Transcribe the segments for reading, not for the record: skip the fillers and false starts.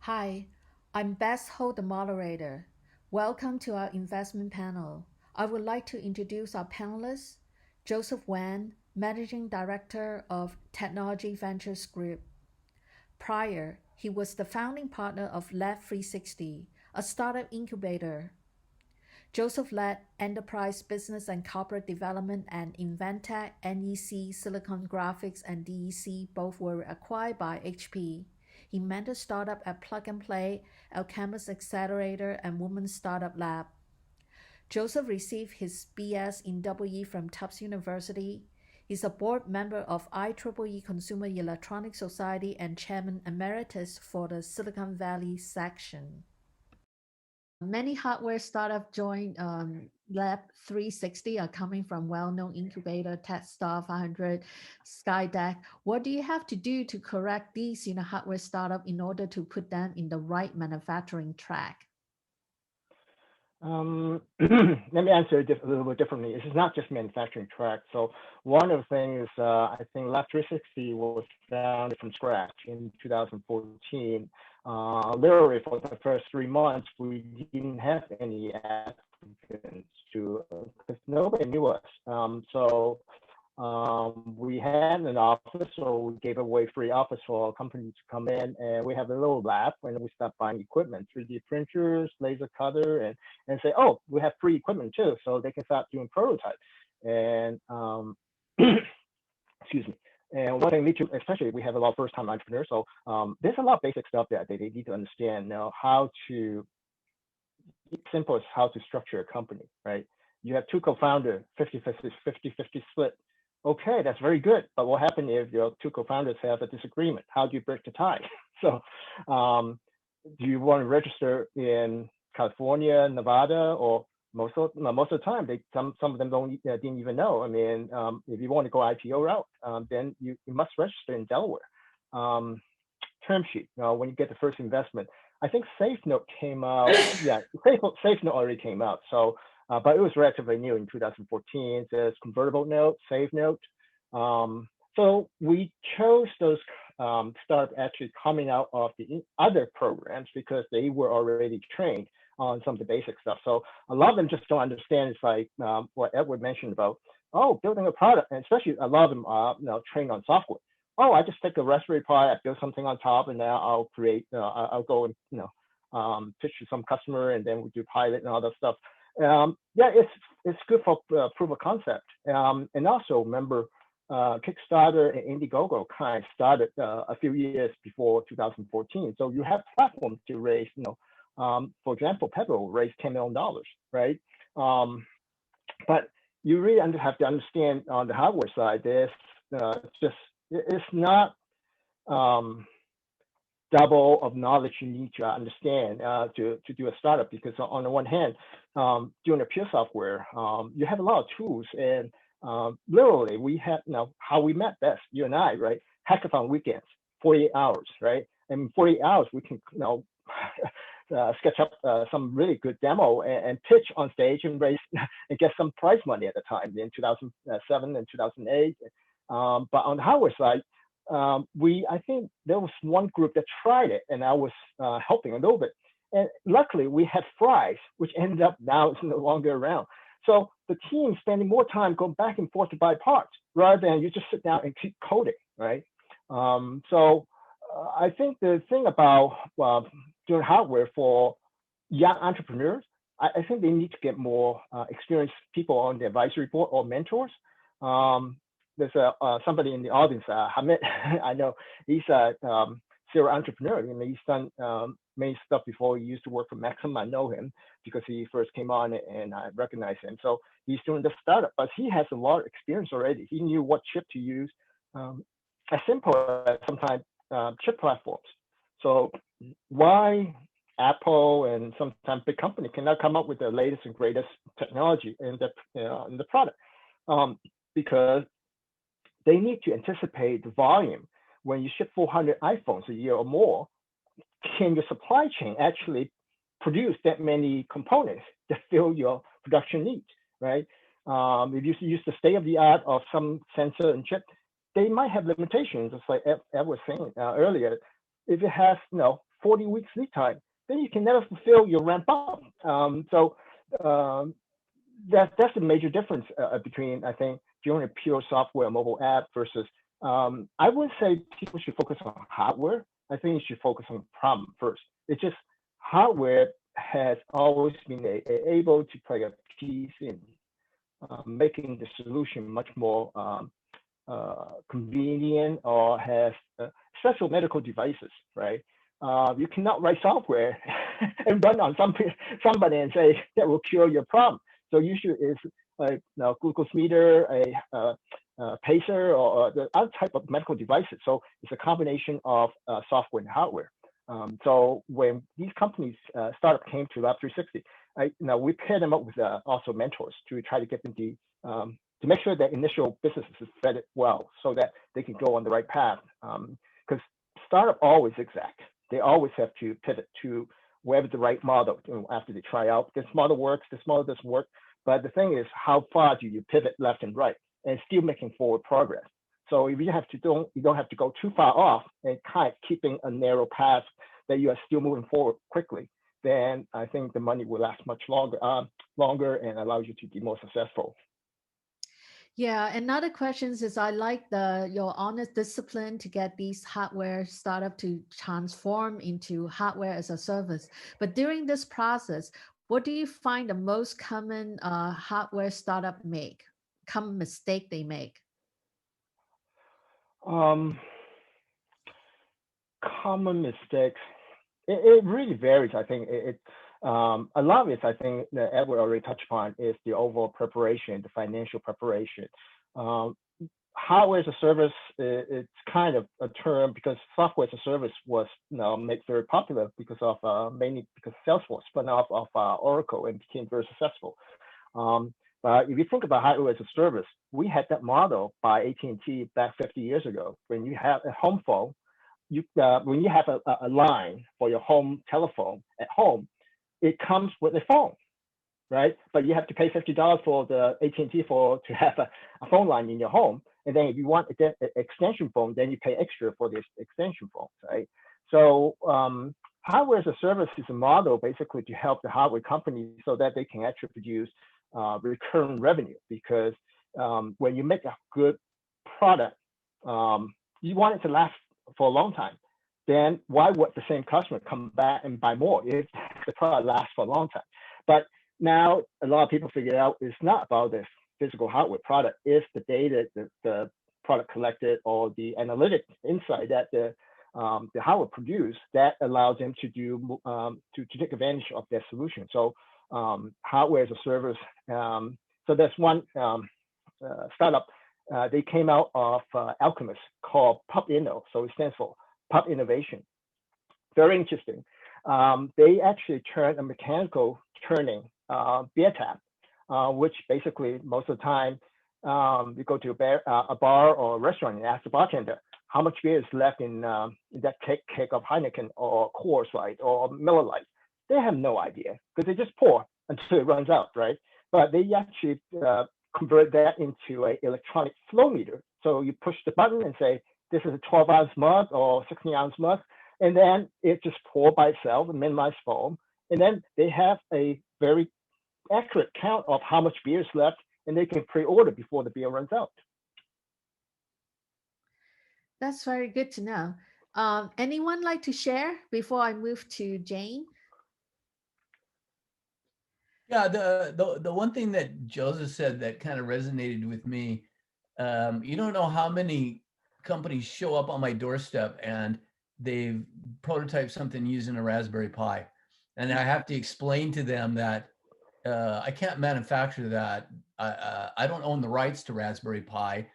Hi, I'm Bess Ho, the moderator. Welcome to our investment panel. I would like to introduce our panelists, Joseph Wan, Managing Director of Technology Ventures Group. Prior, he was the founding partner of Lab 360, a startup incubator. Joseph led enterprise business and corporate development at Inventec, NEC, Silicon Graphics, and DEC. Both were acquired by HP. He mentored startup at Plug and Play, Alchemist Accelerator, and Women's Startup Lab. Joseph received his BS in WE from Tufts University. He's a board member of IEEE Consumer Electronics Society and chairman emeritus for the Silicon Valley section. Many hardware startups joined Lab 360 are coming from well-known incubator, Techstars 500, Skydeck. What do you have to do to correct these hardware startup in order to put them in the right manufacturing track? Let me answer it a little bit differently. This is not just manufacturing track. So one of the things, I think Lab 360 was founded from scratch in 2014. Literally for the first 3 months, we didn't have any applicants because nobody knew us. We had an office, so we gave away free office for our company to come in, and we have a little lab, and we start buying equipment, 3D printers, laser cutter, and say, oh, we have free equipment too, so they can start doing prototypes. And excuse me. And one thing, especially we have a lot of first-time entrepreneurs, so there's a lot of basic stuff that they need to understand now, how to, simple as how to structure a company, right? You have two co-founders, 50-50 split. Okay, that's very good. But what happens if your two co-founders have a disagreement? How do you break the tie? So do you want to register in California, Nevada, or most of the time, some of them didn't even know. I mean, if you want to go IPO route, then you must register in Delaware. Term sheet, when you get the first investment. I think SafeNote came out. Yeah, SafeNote already came out. So, but it was relatively new in 2014. There's convertible note, SafeNote. So we chose those startups actually coming out of the other programs because they were already trained on some of the basic stuff. So a lot of them just don't understand. It's like what Edward mentioned about, building a product, and especially a lot of them are trained on software. Oh, I just take a Raspberry Pi, I build something on top, and now I'll create, I'll go and, pitch to some customer, and then we do pilot and all that stuff. Yeah, it's good for proof of concept. And also remember, Kickstarter and Indiegogo kind of started a few years before 2014. So you have platforms to raise, for example, Pebble raised $10 million, right? But you really have to understand on the hardware side, there's it's not double of knowledge you need to understand to do a startup, because on the one hand, doing a pure software, you have a lot of tools, and literally we have how we met Bess, you and I, right? Hackathon weekends, 48 hours, right? And in 48 hours we can sketch up some really good demo and pitch on stage and raise and get some prize money at the time in 2007 and 2008. But on the hardware side, I think there was one group that tried it, and I was helping a little bit. And luckily, we had fries, which ended up now it's no longer around. So the team spending more time going back and forth to buy parts rather than you just sit down and keep coding, right? So I think the thing about doing hardware for young entrepreneurs, I think they need to get more experienced people on the advisory board or mentors. There's somebody in the audience, Hamid. I know he's a serial entrepreneur. I mean, he's done many stuff before. He used to work for Maxim. I know him because he first came on and I recognize him. So he's doing the startup, but he has a lot of experience already. He knew what chip to use. As simple as sometimes chip platforms. So why Apple and sometimes big company cannot come up with the latest and greatest technology in the product? Because they need to anticipate the volume. When you ship 400 iPhones a year or more, can your supply chain actually produce that many components that fill your production needs, right? If you use the state of the art of some sensor and chip, they might have limitations. It's like Ed was saying earlier. If it has 40 weeks lead time, then you can never fulfill your ramp up. Um, that's a major difference between, I think, doing a pure software mobile app versus, I wouldn't say people should focus on hardware. I think you should focus on the problem first. It's just hardware has always been able to play a piece in making the solution much more convenient, or has special medical devices, right? You cannot write software and run on somebody and say that will cure your problem. So usually it's like glucose meter, a pacer, or the other type of medical devices. So it's a combination of software and hardware. So when these companies startup came to Lab 360, we pair them up with also mentors to try to get them to make sure that initial businesses is fed well, so that they can go on the right path. Because startup always exact. They always have to pivot to wherever the right model after they try out. This model works, this model doesn't work. But the thing is, how far do you pivot left and right and still making forward progress? So if you don't have to go too far off and kind of keeping a narrow path that you are still moving forward quickly, then I think the money will last much longer and allows you to be more successful. Yeah, another question is, I like your honest discipline to get these hardware startup to transform into hardware as a service. But during this process, what do you find the most common hardware startup common mistake they make? Common mistakes. It really varies. I think a lot of it, I think that Edward already touched upon, is the overall preparation, the financial preparation. Hardware as a service, it's kind of a term because software as a service was made very popular because of mainly because Salesforce spun off of Oracle and became very successful. But if you think about hardware as a service, we had that model by AT&T back 50 years ago. When you have a home phone, when you have a line for your home telephone at home, it comes with a phone, right? But you have to pay $50 for the AT&T to have a phone line in your home. And then if you want an extension phone, then you pay extra for this extension phone, right? So hardware as a service is a model basically to help the hardware companies so that they can actually produce recurring revenue. Because when you make a good product, you want it to last for a long time. Then why would the same customer come back and buy more if the product lasts for a long time? But now a lot of people figure out it's not about the physical hardware product, it's the data the product collected, or the analytic insight that the hardware produce that allows them to do to take advantage of their solution. So hardware as a service. So there's one startup. They came out of Alchemist called PubInno. So it stands for Pub Innovation. Very interesting. They actually turned a mechanical turning beer tap, which basically most of the time you go to a bar or a restaurant and ask the bartender how much beer is left in that keg of Heineken or Coors Light or Miller Lite. They have no idea because they just pour until it runs out, right? But they actually convert that into an electronic flow meter. So you push the button and say, this is a 12-ounce mug or 16-ounce mug, and then it just pour by itself and minimize foam. And then they have a very accurate count of how much beer is left, and they can pre-order before the beer runs out. That's very good to know. Anyone like to share before I move to Jane? Yeah, the one thing that Joseph said that kind of resonated with me, you don't know how many companies show up on my doorstep and they've prototyped something using a Raspberry Pi. And I have to explain to them that I can't manufacture that. I don't own the rights to Raspberry Pi.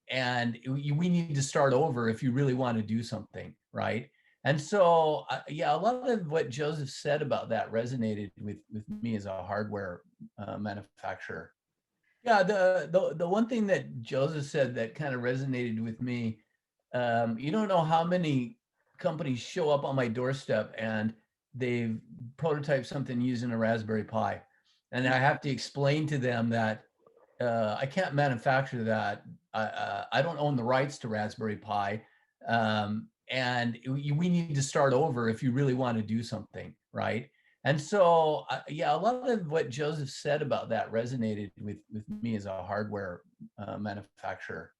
And we need to start over if you really want to do something, right? And so, yeah, a lot of what Joseph said about that resonated with me as a hardware manufacturer. Yeah, the one thing that Joseph said that kind of resonated with me, you don't know how many companies show up on my doorstep and they've prototyped something using a Raspberry Pi. And I have to explain to them that I can't manufacture that. I don't own the rights to Raspberry Pi. and we need to start over if you really want to do something, right? And so, yeah, a lot of what Joseph said about that resonated with me as a hardware manufacturer.